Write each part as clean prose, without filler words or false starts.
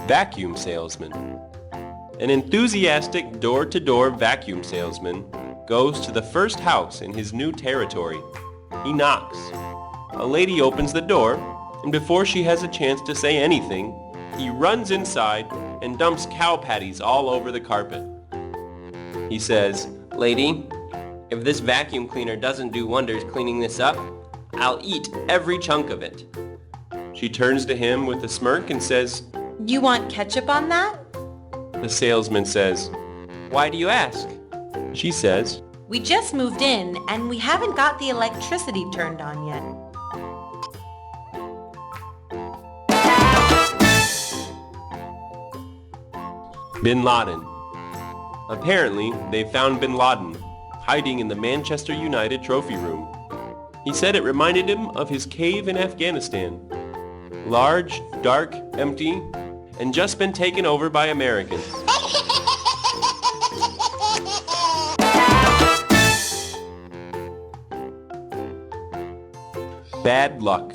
Vacuum salesman. An enthusiastic door-to-door vacuum salesman goes to the first house in his new territory. He knocks. A lady opens the door, and before she has a chance to say anything, he runs inside and dumps cow patties all over the carpet. He says, "Lady, if this vacuum cleaner doesn't do wonders cleaning this up, I'll eat every chunk of it." She turns to him with a smirk and says, You want ketchup on that? The salesman says, "Why do you ask?" She says, We just moved in and we haven't got the electricity turned on yet. Bin Laden. Apparently, they found Bin Laden hiding in the Manchester United trophy room. He said it reminded him of his cave in Afghanistan. Large, dark, empty, and just been taken over by Americans. Bad luck.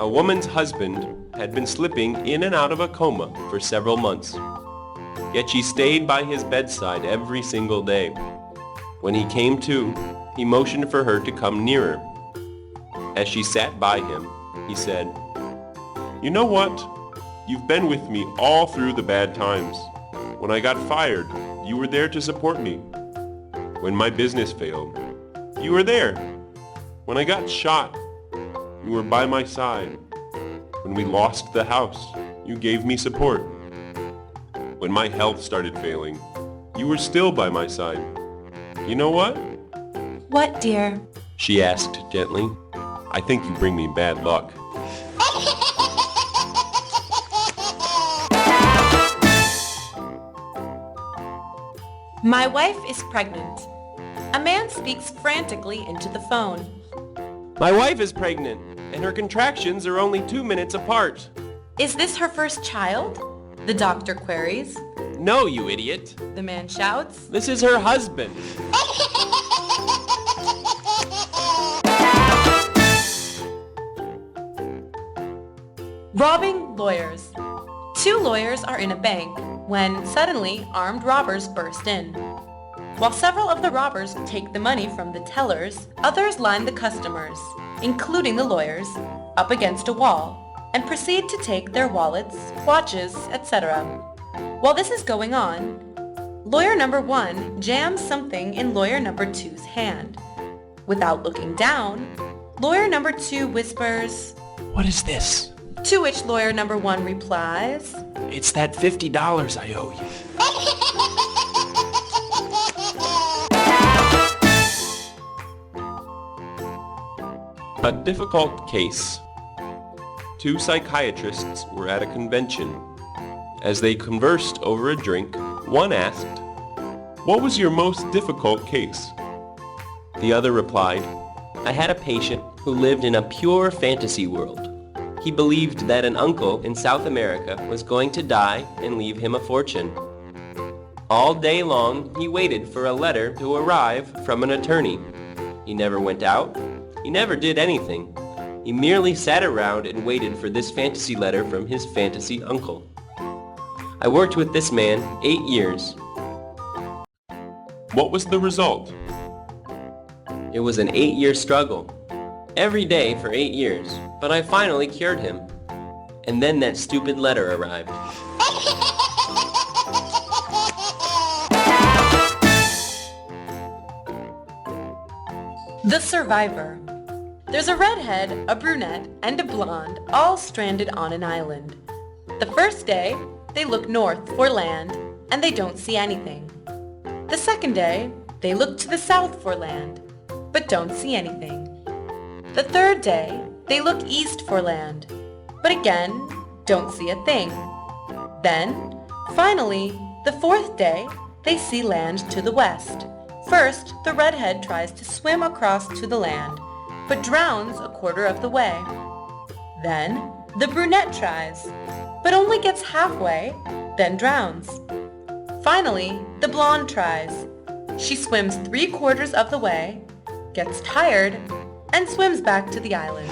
A woman's husband had been slipping in and out of a coma for several months. Yet she stayed by his bedside every single day. When he came to, he motioned for her to come nearer. As she sat by him, he said, "You know what? You've been with me all through the bad times. When I got fired, you were there to support me. When my business failed, you were there. When I got shot, you were by my side. When we lost the house, you gave me support. When my health started failing, you were still by my side. You know what?" What, dear? She asked gently. "I think you bring me bad luck." My wife is pregnant. A man speaks frantically into the phone. "My wife is pregnant, and her contractions are only 2 minutes apart." Is this her first child? The doctor queries. "No, you idiot. The man shouts. This is her husband." Robbing lawyers. Two lawyers are in a bank when suddenly armed robbers burst in. While several of the robbers take the money from the tellers, others line the customers, including the lawyers, up against a wall and proceed to take their wallets, watches, etc. While this is going on, lawyer number 1 jams something in lawyer number 2's hand. Without looking down, lawyer number 2 whispers, "What is this?" To which lawyer number 1 replies, "It's that $50 I owe you." A difficult case. Two psychiatrists were at a convention. As they conversed over a drink, one asked, "What was your most difficult case?" The other replied, "I had a patient who lived in a pure fantasy world. He believed that an uncle in South America was going to die and leave him a fortune. All day long, he waited for a letter to arrive from an attorney. He never went out. He never did anything. He merely sat around and waited for this fantasy letter from his fantasy uncle. I worked with this man 8 years. What was the result? It was an 8-year struggle. Every day for 8 years, but I finally cured him. And then that stupid letter arrived." The survivor. There's a redhead, a brunette, and a blonde all stranded on an island. The first day, they look north for land, and they don't see anything. The second day, they look to the south for land, but don't see anything. The third day, they look east for land, but again, don't see a thing. Then, finally, the fourth day, they see land to the west. First, the redhead tries to swim across to the land, but drowns a quarter of the way. Then, the brunette tries, but only gets halfway, then drowns. Finally, the blonde tries. She swims 3/4 of the way, gets tired, and swims back to the island.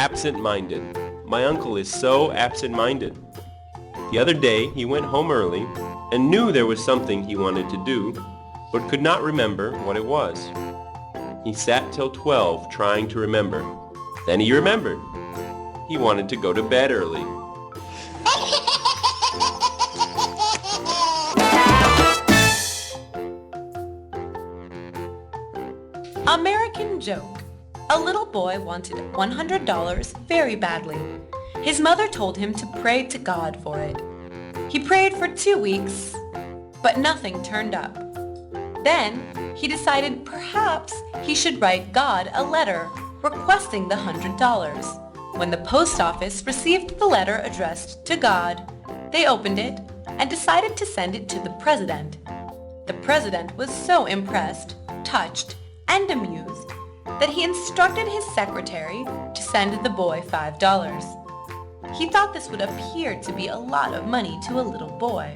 absent-minded. My uncle is so absent-minded. The other day he went home early and knew there was something he wanted to do, but could not remember what it was. He sat till 12 trying to remember. Then he remembered. He wanted to go to bed early. American joke. A little boy wanted $100 very badly. His mother told him to pray to God for it. He prayed for 2 weeks, but nothing turned up. Then he decided perhaps he should write God a letter requesting the $100. When the post office received the letter addressed to God, they opened it and decided to send it to the president. The president was so impressed, touched, and amused that he instructed his secretary to send the boy $5. He thought this would appear to be a lot of money to a little boy.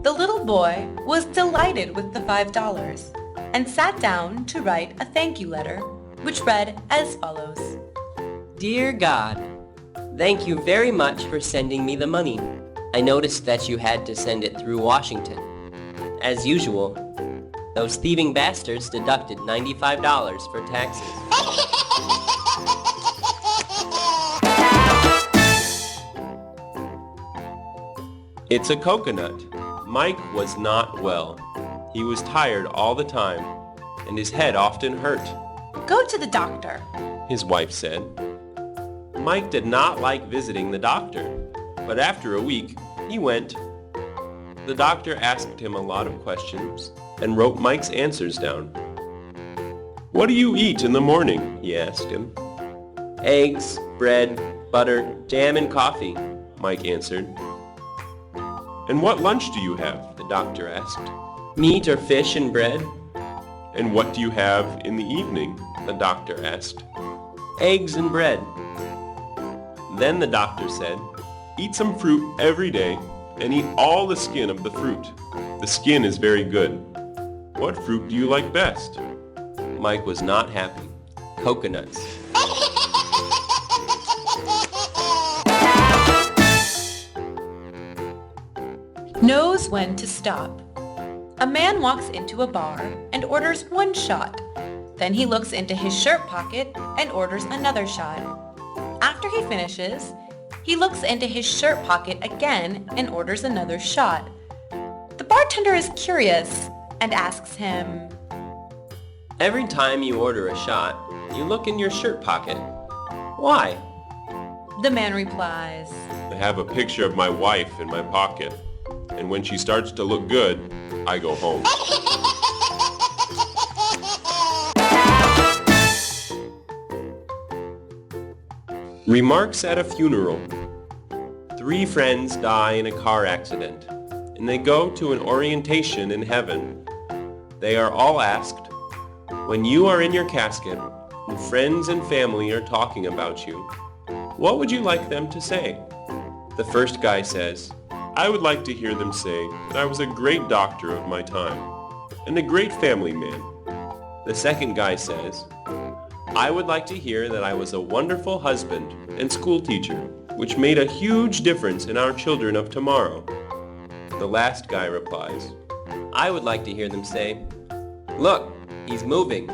The little boy was delighted with the $5 and sat down to write a thank you letter, which read as follows. Dear God, thank you very much for sending me the money. I noticed that you had to send it through Washington. As usual, those thieving bastards deducted $95 for taxes. It's a coconut. Mike was not well. He was tired all the time, and his head often hurt. Go to the doctor. His wife said. Mike did not like visiting the doctor, but after a week, he went. The doctor asked him a lot of questions and wrote Mike's answers down. What do you eat in the morning? He asked him. Eggs, bread, butter, jam, and coffee, Mike answered. And what lunch do you have? The doctor asked. Meat or fish and bread? And what do you have in the evening? The doctor asked. Eggs and bread. Then the doctor said, eat some fruit every day and eat all the skin of the fruit. The skin is very good. What fruit do you like best? Mike was not happy. Coconuts. Knows when to stop. A man walks into a bar and orders 1 shot. Then he looks into his shirt pocket and orders another shot. After he finishes, he looks into his shirt pocket again and orders another shot. The bartender is curious and asks him, Every time you order a shot, you look in your shirt pocket. Why? The man replies, I have a picture of my wife in my pocket, and when she starts to look good, I go home. Remarks at a funeral. 3 friends die in a car accident, and they go to an orientation in heaven. They are all asked, when you are in your casket and friends and family are talking about you, what would you like them to say? The first guy says, I would like to hear them say that I was a great doctor of my time and a great family man. The second guy says, I would like to hear that I was a wonderful husband and school teacher, which made a huge difference in our children of tomorrow. The last guy replies, I would like to hear them say, Look, he's moving.